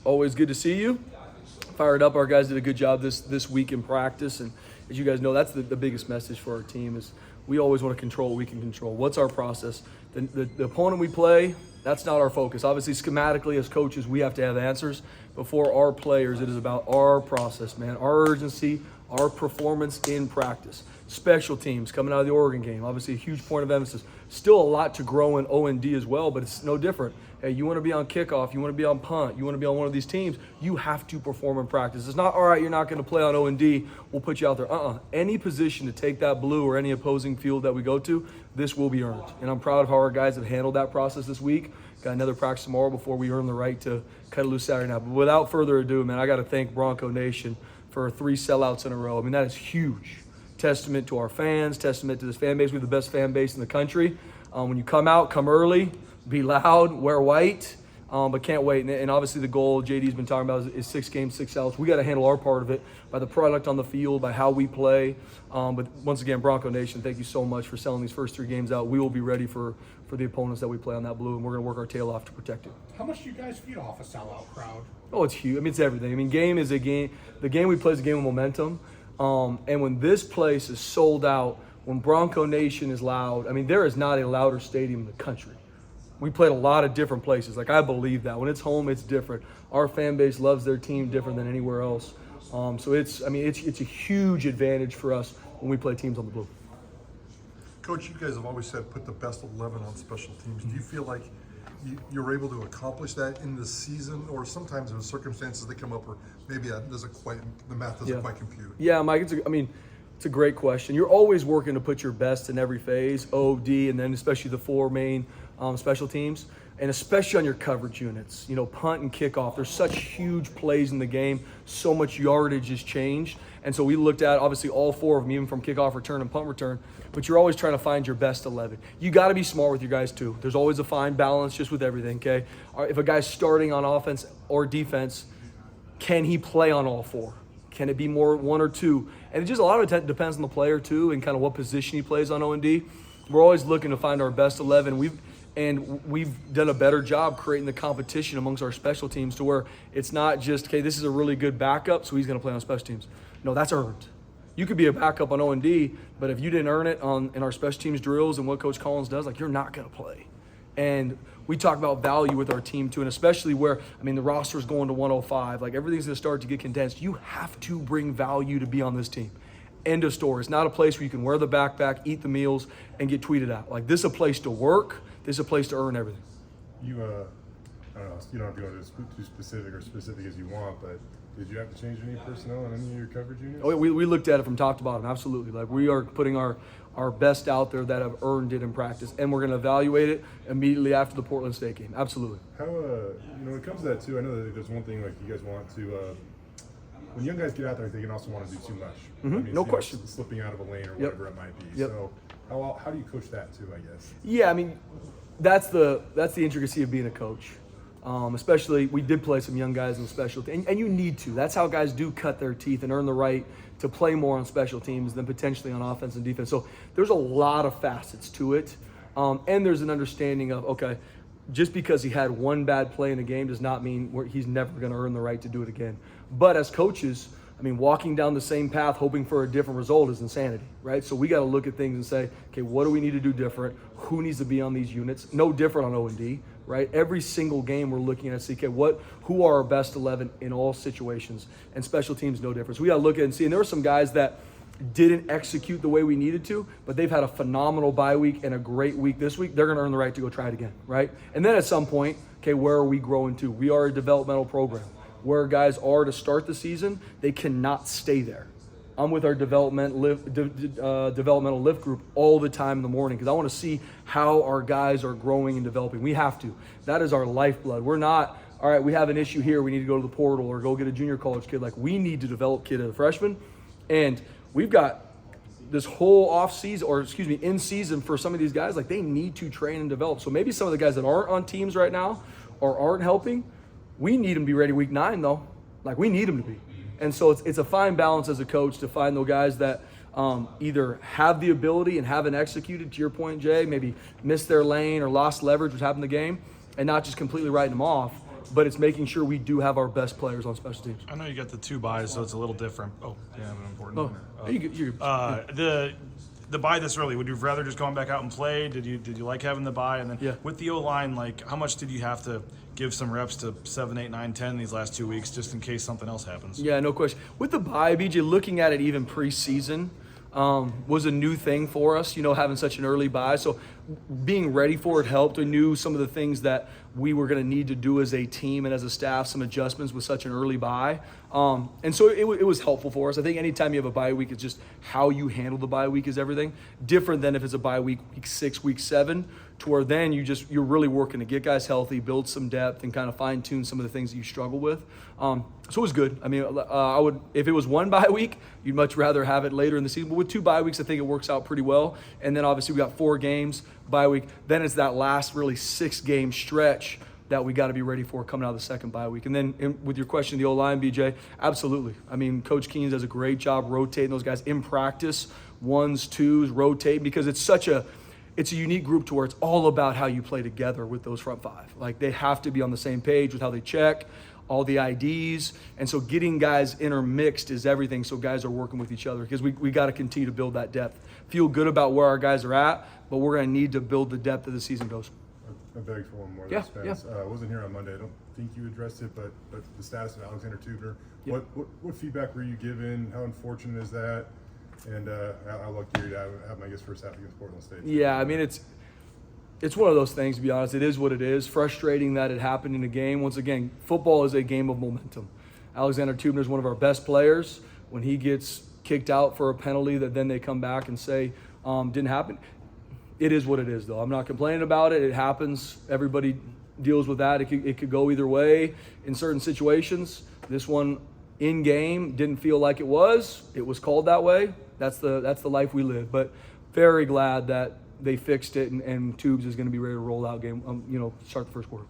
Always good to see you. Fired up. Our guys did a good job this week in practice, and as you guys know, that's the biggest message for our team is we always want to control what we can control. What's our process? The opponent we play, that's not our focus. Obviously, schematically as coaches, we have to have answers. But for our players, it is about our process, man, our urgency, our performance in practice. Special teams coming out of the Oregon game, obviously a huge point of emphasis. Still a lot to grow in O&D as well, but it's no different. Hey, you want to be on kickoff, you want to be on punt, you want to be on one of these teams, you have to perform in practice. It's not, all right, you're not going to play on O&D, we'll put you out there. Any position to take that blue or any opposing field that we go to, this will be earned. And I'm proud of how our guys have handled that process this week. Got another practice tomorrow before we earn the right to cut it loose Saturday night. But without further ado, man, I got to thank Bronco Nation for 3 sellouts in a row. I mean, that is huge. Testament to our fans, testament to this fan base. We have the best fan base in the country. When you come out, come early, be loud, wear white, but can't wait. And obviously the goal JD's been talking about is 6 games, 6 sellouts. We got to handle our part of it by the product on the field, by how we play. But once again, Bronco Nation, thank you so much for selling these first 3 games out. We will be ready for the opponents that we play on that blue, and we're going to work our tail off to protect it. How much do you guys feed off a sellout crowd? Oh, it's huge. I mean, it's everything. I mean, game is a game. The game we play is a game of momentum. And when this place is sold out, when Bronco Nation is loud, I mean, there is not a louder stadium in the country. We played a lot of different places. Like, I believe that. When it's home, it's different. Our fan base loves their team different than anywhere else. So it's a huge advantage for us when we play teams on the blue. Coach, you guys have always said put the best 11 on special teams. Do you feel like you're able to accomplish that in this season, or sometimes there's circumstances that come up where maybe the math doesn't quite compute? Yeah, Mike, it's a great question. You're always working to put your best in every phase, O, D, and then especially the 4 main special teams, and especially on your coverage units. You know, punt and kickoff. There's such huge plays in the game. So much yardage has changed. And so we looked at, obviously, all 4 of them, even from kickoff return and punt return. But you're always trying to find your best 11. You got to be smart with your guys, too. There's always a fine balance just with everything, okay? If a guy's starting on offense or defense, can he play on all 4? Can it be more 1 or 2? And it just a lot of it depends on the player, too, and kind of what position he plays on O&D. We're always looking to find our best 11. We've done a better job creating the competition amongst our special teams to where it's not just, okay, this is a really good backup, so he's going to play on special teams. No, that's earned. You could be a backup on O&D, but if you didn't earn it in our special teams drills and what Coach Collins does, like, you're not going to play. And we talk about value with our team too, and especially where, I mean, the roster's going to 105. Like, everything's going to start to get condensed. You have to bring value to be on this team. End of story. It's not a place where you can wear the backpack, eat the meals, and get tweeted at. Like, this is a place to work. This is a place to earn everything. I don't know, you don't have to go too specific as you want, but did you have to change any personnel in any of your coverage units? Oh, we looked at it from top to bottom, absolutely. Like, we are putting our best out there that have earned it in practice, and we're going to evaluate it immediately after the Portland State game. Absolutely. How, when it comes to that too, I know that there's one thing, like, you guys want to, when young guys get out there, they can also want to do too much. Mm-hmm. I mean, no question. Slipping out of a lane or whatever it might be. Yep. So how do you coach that too, I guess? Yeah, I mean, that's the intricacy of being a coach. Especially, we did play some young guys in special teams, and you need to. That's how guys do cut their teeth and earn the right to play more on special teams than potentially on offense and defense. So there's a lot of facets to it, and there's an understanding of, okay, just because he had one bad play in a game does not mean he's never going to earn the right to do it again. But as coaches, I mean, walking down the same path hoping for a different result is insanity, right? So we got to look at things and say, okay, what do we need to do different? Who needs to be on these units? No different on O&D, right? Every single game we're looking at, see, okay, who are our best 11 in all situations? And special teams, no difference. We got to look at it and see. And there were some guys that didn't execute the way we needed to, but they've had a phenomenal bye week and a great week this week. They're going to earn the right to go try it again, right? And then at some point, okay, where are we growing to? We are a developmental program. Where guys are to start the season, they cannot stay there. I'm with our developmental lift group all the time in the morning because I want to see how our guys are growing and developing. We have to. That is our lifeblood. We're not, all right, we have an issue here, we need to go to the portal or go get a junior college kid. Like, we need to develop kid as a freshman. And we've got this whole in season for some of these guys, like, they need to train and develop. So maybe some of the guys that aren't on teams right now or aren't helping, we need them to be ready week 9, though. Like, we need them to be. And so it's a fine balance as a coach to find those guys that either have the ability and haven't executed, to your point, Jay, maybe missed their lane or lost leverage, which happened in the game, and not just completely writing them off. but it's making sure we do have our best players on special teams. I know you got the 2 byes, so it's a little different. Oh, yeah, but important. The bye this early, would you have rather just gone back out and play? Did you like having the bye? And then with the O-line, like how much did you have to give some reps to 7, 8, 9, 10 these last 2 weeks just in case something else happens? Yeah, no question. With the bye, BJ, looking at it even preseason was a new thing for us, having such an early bye. So being ready for it helped. We knew some of the things that we were going to need to do as a team and as a staff, some adjustments with such an early bye. And so it was helpful for us. I think anytime you have a bye week, it's just how you handle the bye week is everything. Different than if it's a bye week, week 6, week 7, to where then you're really working to get guys healthy, build some depth, and kind of fine tune some of the things that you struggle with. So it was good. I mean, I would, if it was 1 bye week, you'd much rather have it later in the season. But with 2 bye weeks, I think it works out pretty well. And then obviously we got 4 games bye week. Then it's that last really 6-game stretch that we got to be ready for coming out of the second bye week. And then with your question, the O-line, BJ, absolutely. I mean, Coach Keenes does a great job rotating those guys in practice, 1s, 2s, rotate, because it's a unique group to where it's all about how you play together with those front 5. Like they have to be on the same page with how they check, all the IDs. And so getting guys intermixed is everything, so guys are working with each other, because we got to continue to build that depth. Feel good about where our guys are at, but we're going to need to build the depth as the season goes. I beg for one more. Yeah, Spence. I wasn't here on Monday. I don't think you addressed it, but the status of Alexander Tubbner. Yeah. What feedback were you given? How unfortunate is that? And how lucky are you to have my first half against Portland State? Yeah, I mean, it's one of those things, to be honest. It is what it is. Frustrating that it happened in a game. Once again, football is a game of momentum. Alexander Tubbner is one of our best players. When he gets kicked out for a penalty that then they come back and say didn't happen, it is what it is, though. I'm not complaining about it. It happens. Everybody deals with that. It could go either way in certain situations. This one in game didn't feel like it was. It was called that way. That's the life we live. But very glad that they fixed it, and Tubbs is going to be ready to roll out game. Start the first quarter.